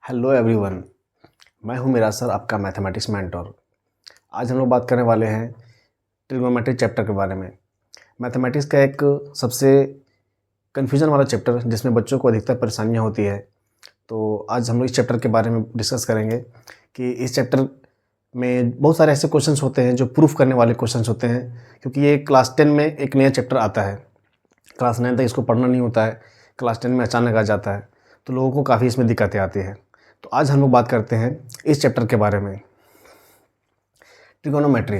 Hello everyone, मैं हूं मेरा सर, आपका मैथमेटिक्स मेंटर। आज हम लोग बात करने वाले हैं ट्रिग्नोमेट्री चैप्टर के बारे में। मैथमेटिक्स का एक सबसे कन्फ्यूजन वाला चैप्टर जिसमें बच्चों को अधिकतर परेशानियां होती है। तो आज हम लोग इस चैप्टर के बारे में डिस्कस करेंगे कि इस चैप्टर में बहुत सारे ऐसे क्वेश्चंस होते हैं जो प्रूफ करने वाले क्वेश्चंस होते हैं, क्योंकि ये क्लास 10 में एक नया चैप्टर आता है। क्लास 9 तक इसको पढ़ना नहीं होता है, क्लास 10 में अचानक आ जाता है, तो लोगों को काफ़ी इसमें दिक्कतें आती हैं। तो आज हम लोग बात करते हैं इस चैप्टर के बारे में, ट्रिगोनोमेट्री।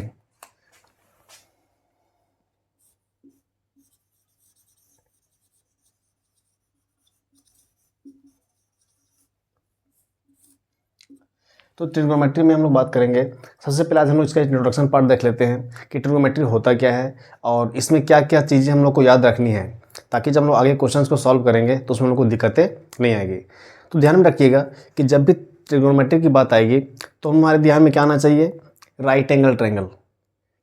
तो ट्रिगोनोमेट्री में हम लोग बात करेंगे। सबसे पहले आज हम लोग इसका इंट्रोडक्शन पार्ट देख लेते हैं कि ट्रिगोनोमेट्री होता क्या है और इसमें क्या क्या चीज़ें हम लोग को याद रखनी है, ताकि जब हम लोग आगे क्वेश्चंस को सॉल्व करेंगे तो उसमें हम लोग को दिक्कतें नहीं आएगी। तो ध्यान में रखिएगा कि जब भी ट्रिगोनोमेट्री की बात आएगी तो हमारे ध्यान में क्या आना चाहिए, राइट एंगल ट्रायंगल।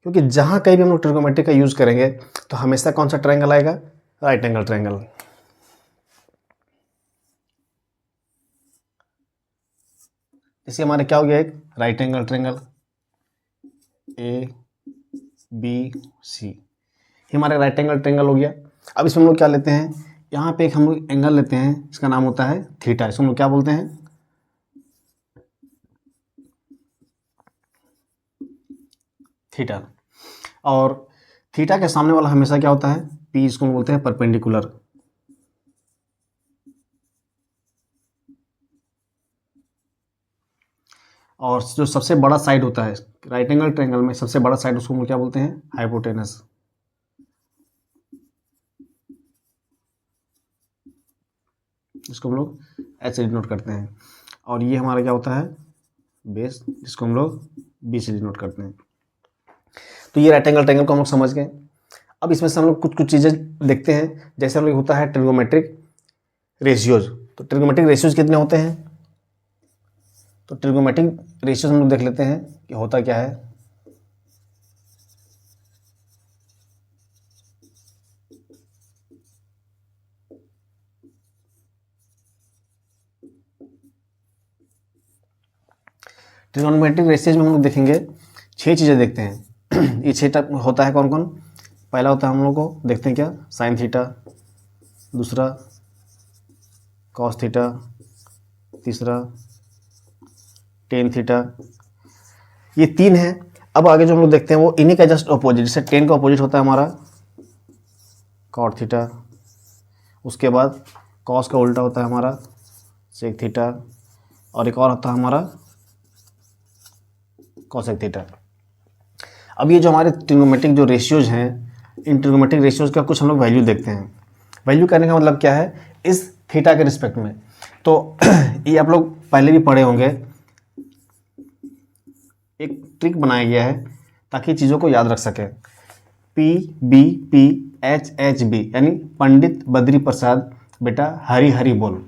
क्योंकि जहाँ कहीं भी हम लोग ट्रिगोनोमेट्री का यूज़ करेंगे तो हमेशा कौन सा ट्रायंगल आएगा, राइट एंगल ट्रायंगल। इसे हमारे क्या हो गया, एक right angle triangle A B C, ये हमारा राइट एंगल ट्रायंगल हो गया। अब इसमें हम लोग क्या लेते हैं, यहाँ पे एक हम लोग एंगल लेते हैं, इसका नाम होता है थीटा। इसको हम लोग क्या बोलते हैं, थीटा। और थीटा के सामने वाला हमेशा क्या होता है, पी। इसको हम बोलते हैं परपेंडिकुलर। और जो सबसे बड़ा साइड होता है राइट एंगल ट्रायंगल में, सबसे बड़ा साइड उसको हम लोग क्या बोलते हैं, हाइपोटेनस। इसको हम लोग ऐसे डिनोट करते हैं। और ये हमारा क्या होता है, बेस, जिसको हम लोग बी से डिनोट करते हैं। तो ये राइट एंगल ट्रायंगल को हम लोग समझ गए। अब इसमें से हम लोग कुछ कुछ चीज़ें देखते हैं। जैसे हम लोग होता है ट्रिगोमेट्रिक रेशियोज। तो ट्रिगोमेट्रिक रेशियोज कितने होते हैं, तो ट्रिगोमेट्रिक रेशियोज हम लोग देख लेते हैं कि होता क्या है। ट्रिगोनोमेट्रिक रेशियोज में हम लोग देखेंगे 6 चीज़ें देखते हैं। ये 6 टाइप होता है कौन कौन। पहला होता है हम लोग को देखते हैं क्या, साइन थीटा। दूसरा कॉस थीटा। तीसरा टेन थीटा। ये 3 है। अब आगे जो हम लोग देखते हैं वो इन्हीं का जस्ट अपोजिट। जैसे टेन का अपोजिट होता है हमारा कॉट थीटा। उसके बाद कॉस का उल्टा होता है हमारा सेक थीटा। और एक और होता है हमारा कॉसेक थीटा। अब ये जो हमारे ट्रिगोमेट्रिक जो रेशियोज हैं, इन ट्रिगोमेट्रिक रेशियोज का कुछ हम लोग वैल्यू देखते हैं। वैल्यू करने का मतलब क्या है, इस थीटा के रिस्पेक्ट में। तो ये आप लोग पहले भी पढ़े होंगे, एक ट्रिक बनाया गया है ताकि चीज़ों को याद रख सके। P B P H H B, यानी पंडित बद्री प्रसाद बेटा हरी हरी बोल।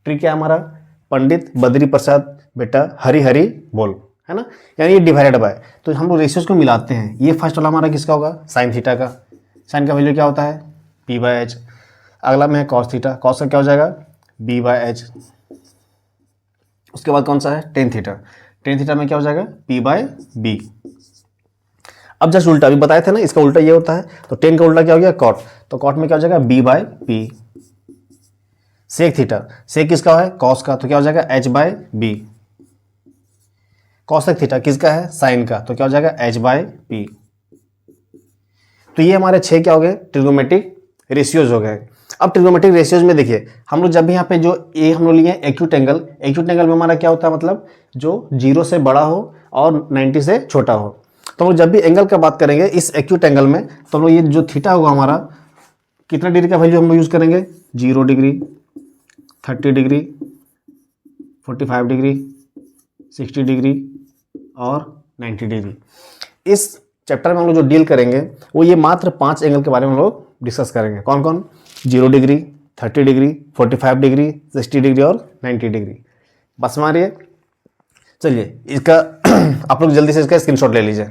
ट्रिक क्या है हमारा, पंडित बद्री प्रसाद बेटा हरी हरी बोल, है ना। यानी ये डिवाइडेड बाय, तो हम लोग रेशियोज को मिलाते हैं। ये फर्स्ट वाला हमारा किसका होगा, साइन थीटा का। साइन का वैल्यू क्या होता है, पी बाय एच। अगला में है कॉस थीटा। कॉस का क्या हो जाएगा, बी बाय एच। उसके बाद कौन सा है, टेन थीटा। टेन थीटा में क्या हो जाएगा, पी बाय बी। अब जस्ट उल्टा, अभी बताए थे ना, इसका उल्टा ये होता है। तो टेन का उल्टा क्या हो गया, कॉट। तो कॉट में क्या हो जाएगा, B by P. Sec theta, sec किसका है, कॉस का, तो क्या हो जाएगा H by B. Cosec theta किसका है, साइन का, तो क्या हो जाएगा एच बाय पी। तो ये हमारे 6 क्या हो गए, ट्रिगोमेट्रिक रेशियोज हो गए। अब ट्रिगोमेट्रिक रेशियोज में देखिए, हम लोग जब भी यहाँ पे जो ए हम लोग लिए एक्यूट एंगल, एक्यूट एंगल में हमारा क्या होता है, मतलब जो 0 से बड़ा हो और 90 से छोटा हो। तो हम लोग जब भी एंगल का बात करेंगे इस एक्यूट एंगल में, तो हम लोग ये जो थीटा होगा हमारा, कितना डिग्री का वैल्यू हम लोग यूज़ करेंगे, 0 डिग्री, 30 डिग्री, 45 डिग्री, 60 डिग्री और 90 डिग्री। इस चैप्टर में हम लोग जो डील करेंगे वो ये मात्र 5 एंगल के बारे में हम लोग डिस्कस करेंगे। कौन कौन, 0 डिग्री, 30 डिग्री, 45 डिग्री, 60 डिग्री और 90 डिग्री। बस मारिए, चलिए इसका आप लोग जल्दी से इसका स्क्रीनशॉट ले लीजिए।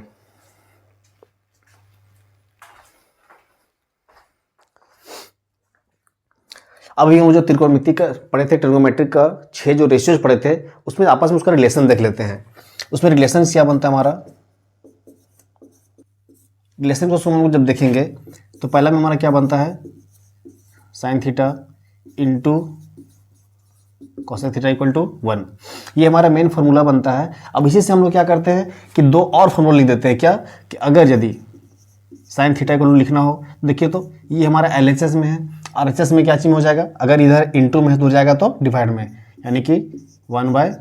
अभी हम जो त्रिकोणमिति का पढ़े थे, ट्रिग्नोमेट्रिक का 6 जो रेशियोज पढ़े थे, उसमें आपस में उसका रिलेशन देख लेते हैं। उसमें रिलेशन क्या बनता है हमारा, रिलेशन को हम लोग जब देखेंगे तो पहला में हमारा क्या बनता है, sine theta into cosec theta equal to 1। ये हमारा मेन फार्मूला बनता है। अब इसी से हम लोग क्या करते हैं कि 2 और फार्मूला लिख देते हैं। क्या कि अगर यदि साइन थीटा इक्वल टू लिखना हो, देखिए तो ये हमारा LHS में है, RHS में क्या चीज हो जाएगा, अगर इधर इंटू में हो जाएगा तो डिवाइड में, यानी कि 1 बाय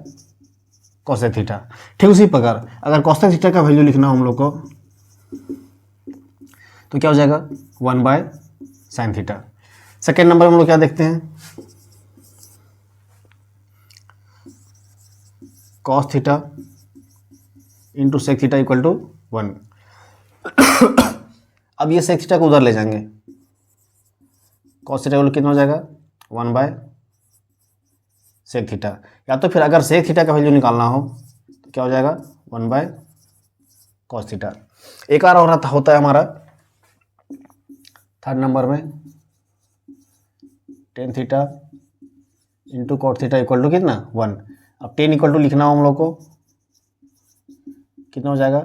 कॉसेक थीटा। ठीक उसी प्रकार अगर कॉसेक थीटा का वैल्यू लिखना हो हम लोग को तो क्या हो जाएगा, 1 by sine theta. Second number हम लोग क्या देखते हैं, cos theta into sec theta equal to 1। अब ये सेक थीटा को उधर ले जाएंगे, कॉस थीटा इक्वल कितना हो जाएगा, 1 बाय सेक थीटा। या तो फिर अगर सेक थीटा का वैल्यू निकालना हो तो क्या हो जाएगा, 1 बाय कॉस थीटा। एक और होता है हमारा थर्ड नंबर में tan theta into cot theta equal to कितना, 1। अब टेन इक्वल टू लिखना हो हम लोग को कितना हो जाएगा,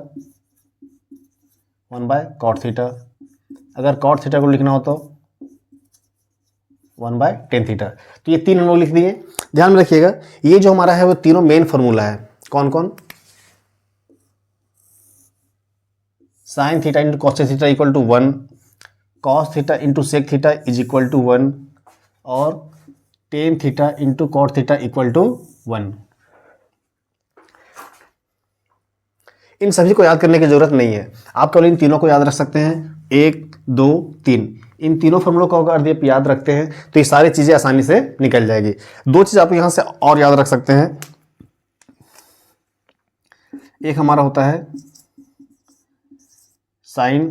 1 बाय कॉट थीटा। अगर कॉट थीटा को लिखना हो तो 1 बाय टेन थीटा। तो ये 3 हम लोग लिख दिए। ध्यान में रखिएगा ये जो हमारा है वो तीनों मेन फार्मूला है। कौन कौन, sine theta into cos theta equal to 1, cos theta into sec theta is equal to 1 और tan theta into cot theta equal to 1। इन सभी को याद करने की जरूरत नहीं है, आप केवल इन तीनों को याद रख सकते हैं, 1 2 3। इन तीनों फॉर्मूलों को अगर आप याद रखते हैं तो ये सारी चीजें आसानी से निकल जाएगी। 2 चीज आप यहां से और याद रख सकते हैं। एक हमारा होता है साइन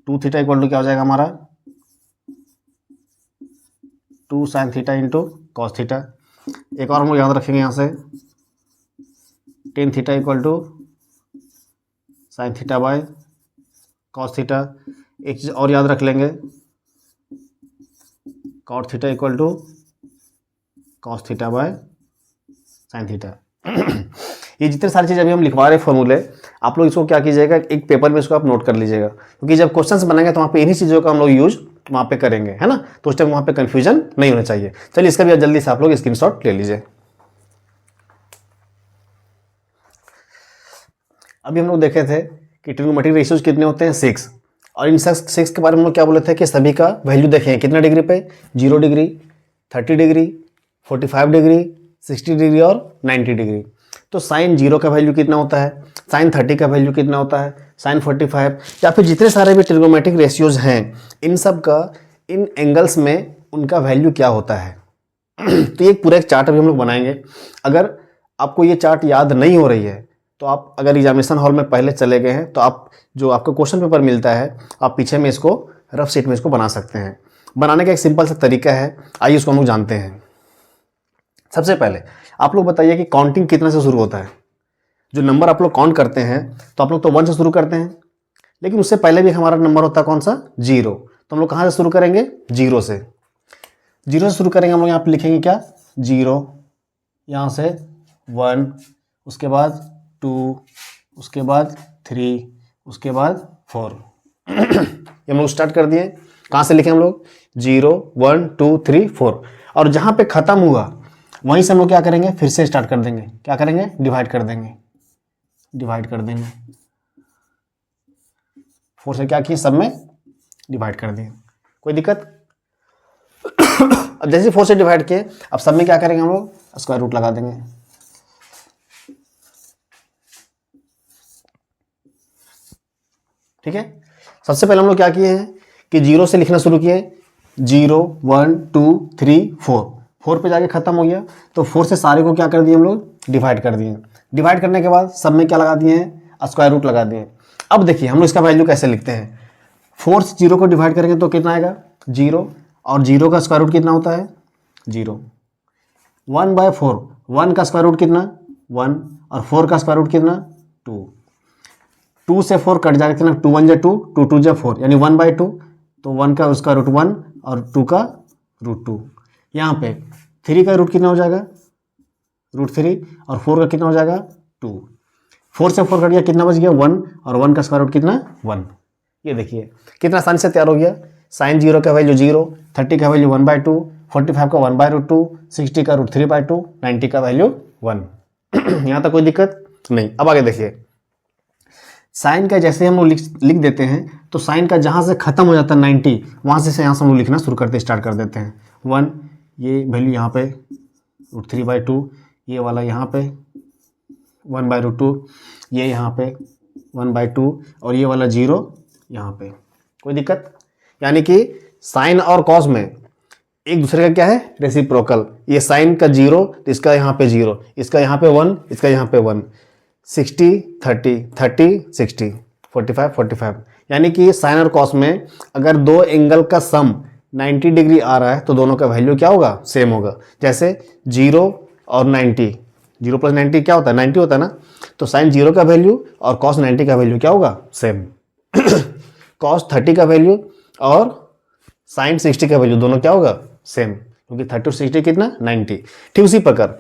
2 थीटा इक्वल टू क्या हो जाएगा हमारा, 2 sine theta into cos theta. एक और हम लोग याद रखेंगे यहां से, tan theta equal to sine theta by cos theta. एक चीज और याद रख लेंगे, cot theta equal to cos theta by sine theta. ये जितने सारी चीज़ अभी हम लिखवा रहे हैं फॉर्मूले, आप लोग इसको क्या कीजिएगा, एक पेपर में इसको आप नोट कर लीजिएगा, क्योंकि जब क्वेश्चंस बनाएंगे तो वहाँ पे इन्हीं चीज़ों का हम लोग यूज वहाँ पे करेंगे, है ना। तो उस टाइम वहाँ पे कन्फ्यूजन नहीं होना चाहिए। चलिए इसका भी जल्दी से आप लोग स्क्रीनशॉट ले लीजिए। अभी हम लोग देखे थे कि ट्रिग्नोमेट्रिक रेशियोज कितने होते हैं, 6। और इन 6 के बारे में हम लोग क्या बोले थे कि सभी का वैल्यू देखें कितने डिग्री पे, 0 डिग्री, 30 डिग्री, 45 डिग्री, 60 डिग्री और 90 डिग्री। तो साइन 0 का वैल्यू कितना होता है, साइन 30 का वैल्यू कितना होता है, साइन 45, या फिर जितने सारे भी ट्रिग्नोमेट्रिक रेशियोज हैं इन सब का इन एंगल्स में उनका वैल्यू क्या होता है। तो ये पूरा एक चार्ट अभी हम लोग बनाएंगे। अगर आपको ये चार्ट याद नहीं हो रही है तो आप अगर एग्जामिनेशन हॉल में पहले चले गए हैं तो आप जो आपको क्वेश्चन पेपर मिलता है आप पीछे में इसको रफ शीट में इसको बना सकते हैं। बनाने का एक सिंपल सा तरीका है, आइए उसको हम लोग जानते हैं। सबसे पहले आप लोग बताइए कि काउंटिंग कितने से शुरू होता है। जो नंबर आप लोग काउंट करते हैं तो आप लोग तो 1 से शुरू करते हैं, लेकिन उससे पहले भी हमारा नंबर होता है कौन सा, 0। तो हम लोग कहाँ से शुरू करेंगे, 0 से। 0 से शुरू करेंगे हम लोग, यहाँ पे लिखेंगे क्या, 0, यहाँ से 1, उसके बाद 2, उसके बाद 3, उसके बाद 4। ये हम लोग स्टार्ट कर दिए। कहाँ से लिखे हम लोग, 0 1 2 3 4। और जहाँ पे खत्म हुआ वहीं से हम लोग क्या करेंगे, फिर से स्टार्ट कर देंगे। क्या करेंगे, डिवाइड कर देंगे, डिवाइड कर देंगे। 4 से क्या किए, सब में डिवाइड कर दिए, कोई दिक्कत। अब जैसे 4 से डिवाइड किए, अब सब में क्या करेंगे हम लोग, स्क्वायर रूट लगा देंगे। ठीक है। सबसे पहले हम लोग क्या किए हैं कि 0 से लिखना शुरू किए, 0 1 2 3 4। 4 पे जाके खत्म हो गया, तो 4 से सारे को क्या कर दिए हम लोग, डिवाइड कर दिए। डिवाइड करने के बाद सब में क्या लगा दिए हैं, स्क्वायर रूट लगा दिए। अब देखिए हम लोग इसका वैल्यू कैसे लिखते हैं। 4 से 0 को डिवाइड करेंगे तो कितना आएगा, 0, और 0 का स्क्वायर रूट कितना होता है, 0। 1 बाय 4, 1 का स्क्वायर रूट कितना, 1, और 4 का स्क्वायर रूट कितना, 2। 2 से 4 कट जाएगा कितना, 2 1 जा 2, 2 2 जा 4, यानी 1 बाय 2। तो 1 का उसका रूट 1 और 2 का रूट 2। यहाँ पे 3 का रूट कितना हो जाएगा, रूट 3, और 4 का कितना हो जाएगा 2। 4 से 4 कट गया, कितना बच गया 1, और 1 का स्क्वायर रूट कितना 1। ये देखिए कितना आसानी से तैयार हो गया। साइन 0 का वैल्यू 0, 30 का वैल्यू 1/2, 45 का 1/√2, 60 का रूट 3/2, 90 का वैल्यू 1। यहाँ तक कोई दिक्कत नहीं। अब आगे देखिए, साइन का जैसे हम लोग लिख देते हैं, तो साइन का जहाँ से खत्म हो जाता है 90, वहाँ से यहाँ से हम लोग लिखना शुरू करते स्टार्ट कर देते हैं। 1, ये वैल्यू यहाँ पे रूट 3/2, ये वाला यहाँ पे 1/√2, ये यहाँ पे 1/2, और ये वाला 0 यहाँ पे। कोई दिक्कत? यानी कि साइन और कॉस में एक दूसरे का क्या है, रेसिप्रोकल। ये साइन का 0, तो इसका यहाँ पे 0, इसका यहाँ पे 1, इसका यहाँ पे 1। 60 30 30 60 45 45, यानी कि साइन और कॉस में अगर दो एंगल का सम 90 डिग्री आ रहा है तो दोनों का वैल्यू क्या होगा, सेम होगा। जैसे 0 और 90, 0 + 90 क्या होता है, 90 होता है ना। तो साइन 0 का वैल्यू और कॉस 90 का वैल्यू क्या होगा, सेम। कॉस 30 का वैल्यू और साइन 60 का वैल्यू दोनों क्या होगा, सेम, क्योंकि 30 और 60 कितना 90। ठीक उसी प्रकार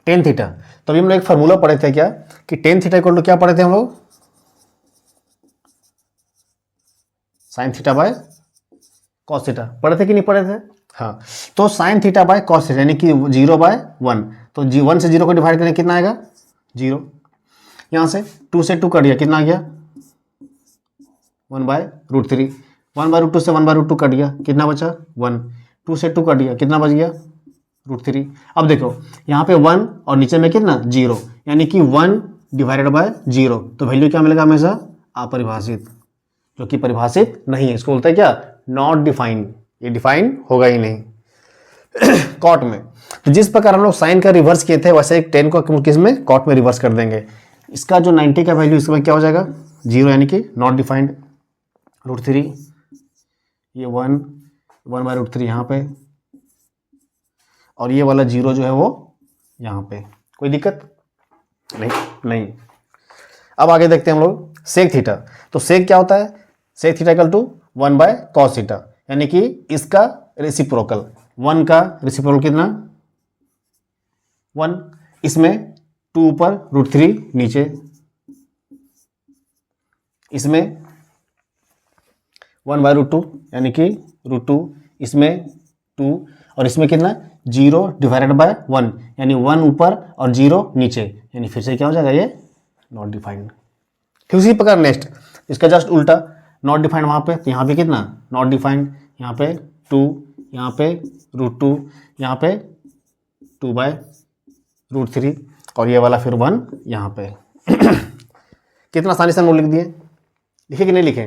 टेन थीटा, तो अभी हम लोग एक फार्मूला पढ़े थे क्या, कि टेन थीटा इक्वल टू क्या पढ़े थे हम लोग, sign theta by cos theta. पढ़े थे कि नहीं पढ़े थे? हाँ। तो sign theta by cos theta यानी कि 0/1, तो 1 से 0 को डिवाइड करने कितना आएगा 0। यहाँ से 2 से 2 कट गया, कितना आ गया 1/√3। 1/√2 से 1/√2 कट गया, कितना बचा 1। 2 से 2 कट गया, कितना बच गया √3। अब देखो यहाँ पे 1 और नीचे में कितना 0, यानी कि 1/0, तो वैल्यू क्या मिलेगा हमेशा, अपरिभाषित, जो कि परिभाषित नहीं है। इसको बोलते हैं क्या, नॉट डिफाइंड। ये डिफाइन होगा ही नहीं। कॉट में तो जिस प्रकार हम लोग साइन का रिवर्स किए थे, वैसे एक 10 को किस में, कॉट में रिवर्स कर देंगे। इसका जो 90 का वैल्यू इसमें क्या हो जाएगा 0, यानी कि नॉट डिफाइंड। √3, ये 1/√3 यहाँ पे, और ये वाला 0 जो है वो यहाँ पे। कोई दिक्कत नहीं। अब आगे देखते हैं हम लोग सेक थीटा। तो सेक क्या होता है, sec theta equal to 1/cos theta, यानी कि इसका रेसिप्रोकल। 1 का रेसिप्रोकल कितना 1, इसमें 2 ऊपर √3 नीचे, इसमें 1/√2 यानी कि √2, इसमें 2, और इसमें कितना 0/1, यानी 1 ऊपर और 0 नीचे, यानी फिर से क्या हो जाएगा ये नॉट डिफाइंड। फिर उसी प्रकार नेक्स्ट इसका जस्ट उल्टा, नॉट डिफाइंड वहाँ पे, तो यहाँ पे कितना नॉट डिफाइंड, यहाँ पे 2, यहाँ पे √2, यहाँ पे 2/√3, और ये वाला फिर 1 यहाँ पे। कितना आसानी से हम लोग लिख दिए, लिखे कि नहीं लिखे?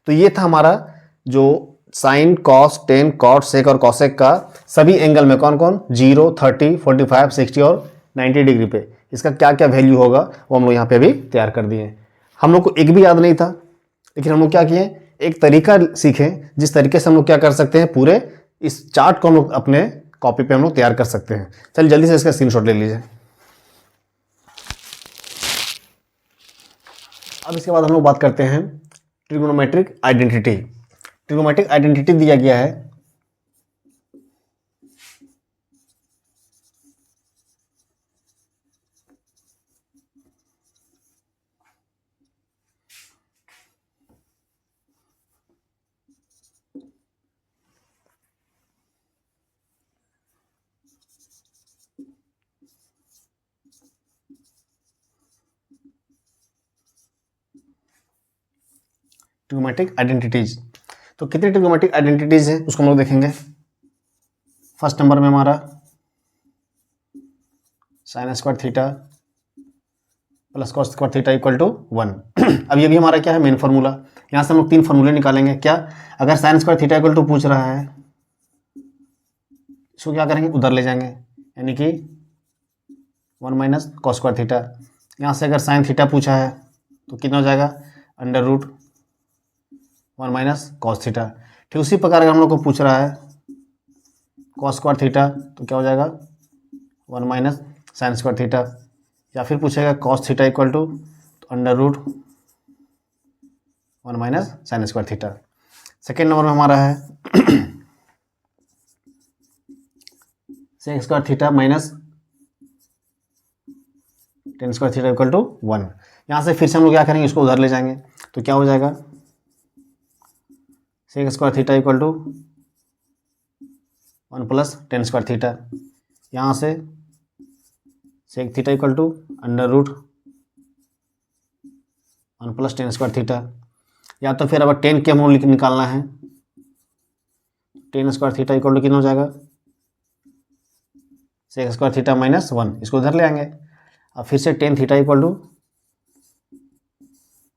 तो ये था हमारा जो sine cos tan cot sec और कॉसेक का सभी एंगल में कौन कौन 0 30 45 60 और 90 डिग्री पे इसका क्या क्या वैल्यू होगा, वो हम लोग यहाँ पे अभी तैयार कर दिए। हम लोग को एक भी याद नहीं था, लेकिन हम लोग क्या किए, एक तरीका सीखें जिस तरीके से हम लोग क्या कर सकते हैं, पूरे इस चार्ट को हम लोग अपने कॉपी पे हम लोग तैयार कर सकते हैं। चलिए जल्दी से इसका स्क्रीनशॉट ले लीजिए। अब इसके बाद हम लोग बात करते हैं ट्रिग्नोमेट्रिक आइडेंटिटी। ट्रिग्नोमेट्रिक आइडेंटिटी दिया गया है ट्रिग्नोमेट्रिक आइडेंटिटीज। तो कितनी ट्रिग्नोमेट्रिक आइडेंटिटीज हैं उसको हम लोग देखेंगे। फर्स्ट नंबर में हमारा sine square theta plus cos square theta equal to 1। अब ये भी हमारा क्या है, मेन फार्मूला। यहाँ से हम लोग 3 फार्मूले निकालेंगे। क्या, अगर sine square theta equal to पूछ रहा है, इसको क्या करेंगे, उधर ले जाएंगे, यानी कि 1 - कॉस स्क्वायर थीटा। यहाँ से अगर साइन थीटा पूछा है तो कितना हो जाएगा, √1 - कॉस थीटा। ठीक उसी प्रकार अगर हम लोग को पूछ रहा है कॉस स्क्वायर थीटा तो क्या हो जाएगा 1 - साइन स्क्वायर थीटा, या फिर पूछेगा cos theta equal to √1 - sine square theta. Second number में हमारा है sec square theta minus tan square theta equal to 1। यहाँ से फिर से हम लोग क्या करेंगे, इसको उधर ले जाएंगे तो क्या हो जाएगा, sec square theta equal to 1 plus tan square theta. यहाँ से sec theta equal to under root 1 plus tan square theta. या तो फिर अगर 10 के हम लोग निकालना है, tan square theta equal to कितना हो जाएगा, सेक स्क्वायर थीटा माइनस 1, इसको उधर ले आएंगे। अब फिर से tan theta equal to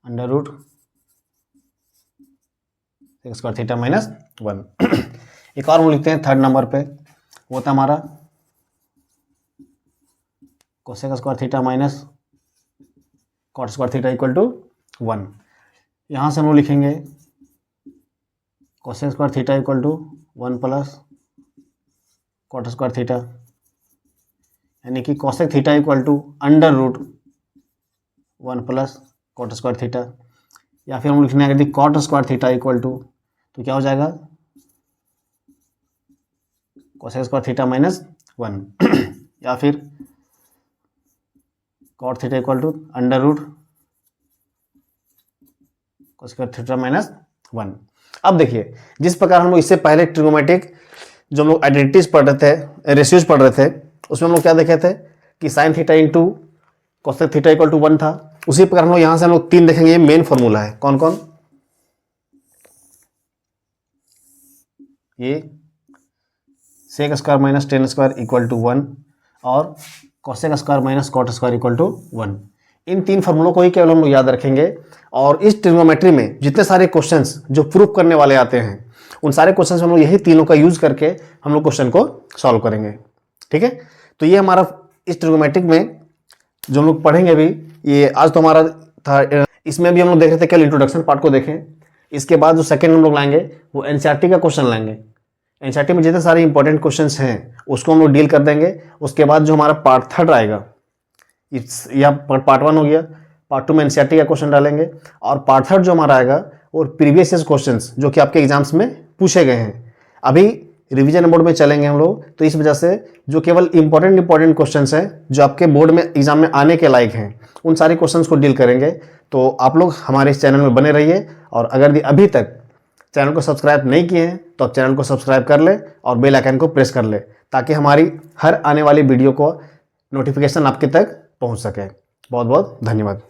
under root sec square theta minus 1। एक और हम लिखते हैं थर्ड नंबर पे, वो था हमारा cosec square theta minus cot square theta equal to 1। यहाँ से हम लोग लिखेंगे cosec square theta equal to 1 plus cot square theta, यानी कि cosec theta equal to under root 1 plus cot square theta. या फिर हम लिखने अगर cot square theta equal to, तो क्या हो जाएगा, कोसेक स्क्वायर थीटा माइनस 1 या फिर cot theta equal to under root cosec square theta minus 1। अब देखिए, जिस प्रकार हम लोग इससे पहले ट्रिग्नोमेट्रिक जो हम लोग आइडेंटिटीज पढ़ रहे थे, रेशियोज पढ़ रहे थे, उसमें हम लोग क्या देखे थे कि sine theta into cosec theta equal to 1 था। उसी प्रकार हम लोग यहाँ से हम लोग 3 देखेंगे, ये मेन फॉर्मूला है। कौन कौन, ये sec square minus tan square equal to 1 और cosec square minus cot square equal to 1। इन 3 फॉर्मूलों को ही केवल हम लोग याद रखेंगे। और इस ट्रिग्नोमेट्री में जितने सारे क्वेश्चंस जो प्रूफ करने वाले आते हैं, उन सारे क्वेश्चंस हम लोग यही तीनों का यूज करके हम लोग क्वेश्चन को सॉल्व करेंगे। ठीक है, तो ये हमारा इस ट्रिग्नोमेट्रिक में जो हम लोग पढ़ेंगे अभी, ये आज तो हमारा था, इसमें भी हम लोग देख रहे थे केवल इंट्रोडक्शन पार्ट को देखें। इसके बाद जो सेकेंड हम लोग लाएंगे वो एनसीईआरटी का क्वेश्चन लाएंगे। एनसीईआरटी में जितने सारे इंपॉर्टेंट क्वेश्चंस हैं उसको हम लोग डील कर देंगे। उसके बाद जो हमारा पार्ट थर्ड आएगा, यह पार्ट 1 हो गया, पार्ट 2 में एनसीईआरटी का क्वेश्चन डालेंगे और पार्ट थर्ड जो हमारा आएगा और प्रीवियस ईयर क्वेश्चंस जो कि आपके एग्जाम्स में पूछे गए हैं। अभी रिवीजन मोड में चलेंगे हम लोग, तो इस वजह से जो केवल इंपॉर्टेंट क्वेश्चंस हैं जो आपके बोर्ड में एग्जाम में आने के लायक हैं, उन सारे क्वेश्चंस को डील करेंगे। तो आप लोग हमारे इस चैनल में बने रहिए, और अगर अभी तक चैनल को सब्सक्राइब नहीं किए हैं तो आप चैनल को सब्सक्राइब कर ले और बेल आइकन को प्रेस कर ले, ताकि हमारी हर आने वाली वीडियो को नोटिफिकेशन आपके तक पहुंच सके। बहुत बहुत धन्यवाद।